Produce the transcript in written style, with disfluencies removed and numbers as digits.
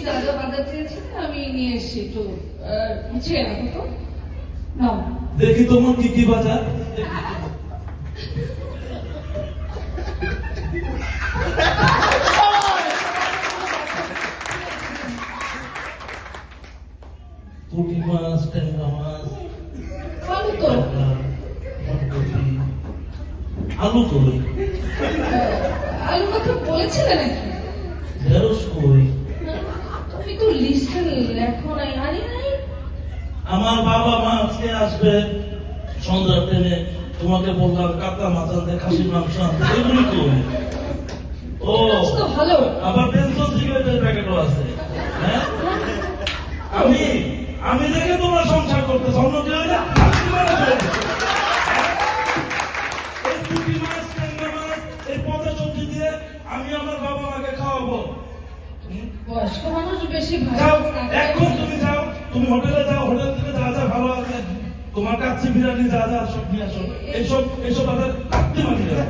যা যা বাজার চেয়েছেন আমি নিয়ে এসেছি, একটু গুছিয়ে রাখো তো। নাও দেখি তোমার কি কি বাজার। পুঁটি মাছ, ট্যাংরা মাছ, আলু তো ফুলকপি, আলু কই, আলুর কথা বলেছিলে নাকি? ঢেঁড়স কই। তুমি তো লিস্টে লেখো নাই, আরে নাই। আমার বাবা মা আজকে আসবে সন্ধ্যা ট্রেনে, তোমাকে বললাম কাতলা মাছ আনতে, খাসির মাংস আনতে, এগুলি কই। ও তো ভালো। আবার পেন্সিল সিগারেটের প্যাকেটও আছে। হ্যাঁ, আমি আমি দেখে তোমরা সংসার করতে অন্য কেউ হলে এই পুঁটি মাছ, ট্যাংরা মাছ, এই পচা সবজি দিয়ে আমি আমার বাবা মাকে খাওয়াবো। বয়স্ক মানুষ বেশি যাও, ভালো। এখন তুমি যাও, তুমি হোটেলে যাও, হোটেল থেকে যা যা ভালো আছে তোমার কাচ্চি বিরিয়ানি যা যা সব নিয়ে আসো। এইসব বাজার রাখতে পারি না।